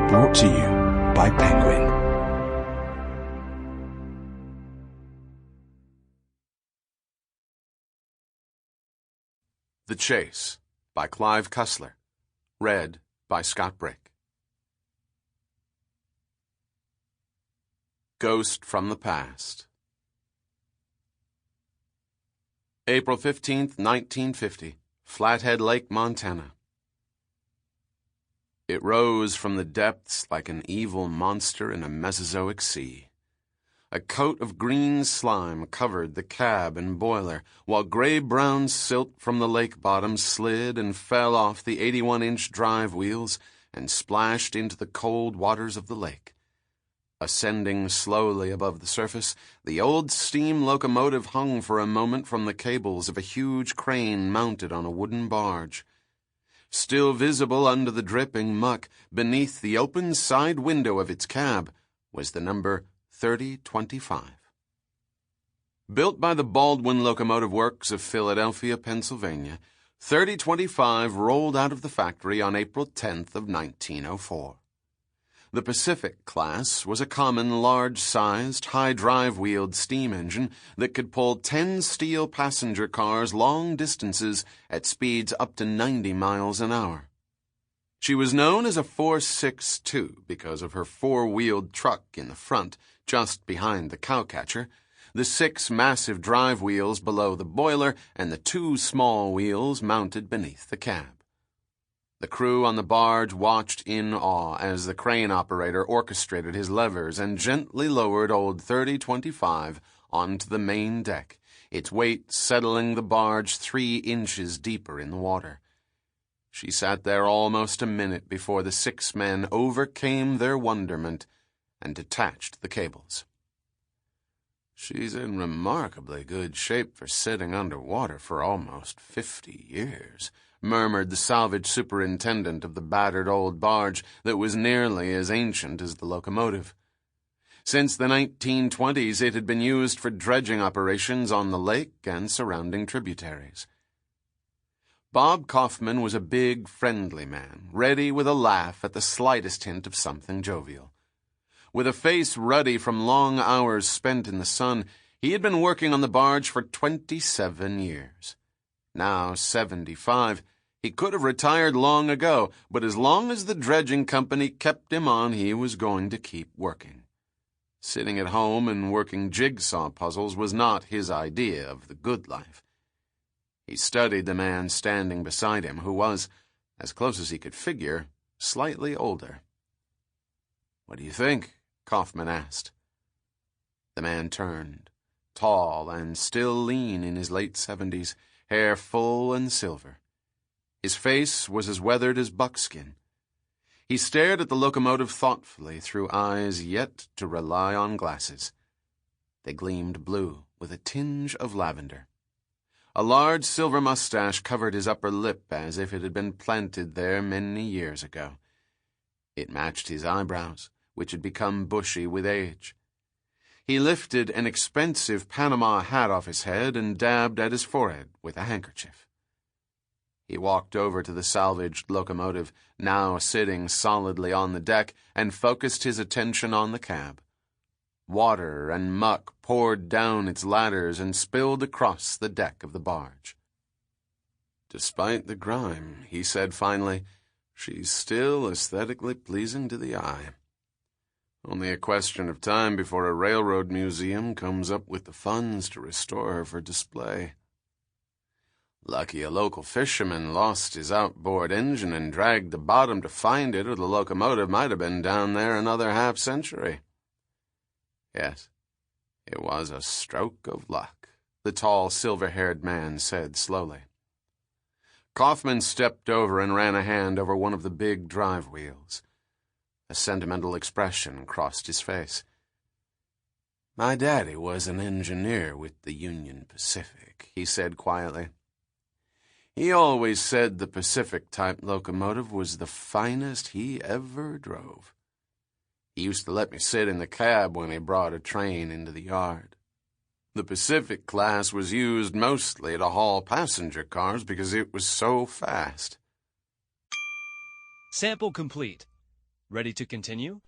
Brought to you by Penguin. The Chase by Clive Cussler. Read by Scott Brick. Ghost from the Past. April 15th, 1950, Flathead Lake, Montana. It rose from the depths like an evil monster in a Mesozoic sea. A coat of green slime covered the cab and boiler, while gray-brown silt from the lake bottom slid and fell off the 81-inch drive wheels and splashed into the cold waters of the lake. Ascending slowly above the surface, the old steam locomotive hung for a moment from the cables of a huge crane mounted on a wooden barge. Still visible under the dripping muck, beneath the open side window of its cab, was the number 3025. Built by the Baldwin Locomotive Works of Philadelphia, Pennsylvania, 3025 rolled out of the factory on April 10th of 1904. The Pacific class was a common large-sized, high-drive-wheeled steam engine that could pull 10 steel passenger cars long distances at speeds up to 90 miles an hour. She was known as a 462 because of her four-wheeled truck in the front, just behind the cowcatcher, the 6 massive drive wheels below the boiler, and the 2 small wheels mounted beneath the cab. The crew on the barge watched in awe as the crane operator orchestrated his levers and gently lowered old 3025 onto the main deck, its weight settling the barge 3 inches deeper in the water. She sat there almost a minute before the 6 men overcame their wonderment and detached the cables. "She's in remarkably good shape for sitting underwater for almost 50 years, murmured the salvage superintendent of the battered old barge that was nearly as ancient as the locomotive. Since the 1920s, it had been used for dredging operations on the lake and surrounding tributaries. Bob Kaufman was a big, friendly man, ready with a laugh at the slightest hint of something jovial. With a face ruddy from long hours spent in the sun, he had been working on the barge for 27 years. Now 75, he could have retired long ago, but as long as the dredging company kept him on, he was going to keep working. Sitting at home and working jigsaw puzzles was not his idea of the good life. He studied the man standing beside him, who was, as close as he could figure, slightly older. "What do you think?" Kaufman asked. The man turned, tall and still lean in his late 70s, hair full and silver. His face was as weathered as buckskin. He stared at the locomotive thoughtfully through eyes yet to rely on glasses. They gleamed blue with a tinge of lavender. A large silver mustache covered his upper lip as if it had been planted there many years ago. It matched his eyebrows, which had become bushy with age. He lifted an expensive Panama hat off his head and dabbed at his forehead with a handkerchief. He walked over to the salvaged locomotive, now sitting solidly on the deck, and focused his attention on the cab. Water and muck poured down its ladders and spilled across the deck of the barge. "Despite the grime," he said finally, "she's still aesthetically pleasing to the eye. Only a question of time before a railroad museum comes up with the funds to restore her for display. Lucky a local fisherman lost his outboard engine and dragged the bottom to find it, or the locomotive might have been down there another half-century." "Yes, it was a stroke of luck," the tall, silver-haired man said slowly. Kaufman stepped over and ran a hand over one of the big drive wheels. A sentimental expression crossed his face. "My daddy was an engineer with the Union Pacific," he said quietly. "He always said the Pacific-type locomotive was the finest he ever drove. He used to let me sit in the cab when he brought a train into the yard. The Pacific class was used mostly to haul passenger cars because it was so fast." Sample complete. Ready to continue?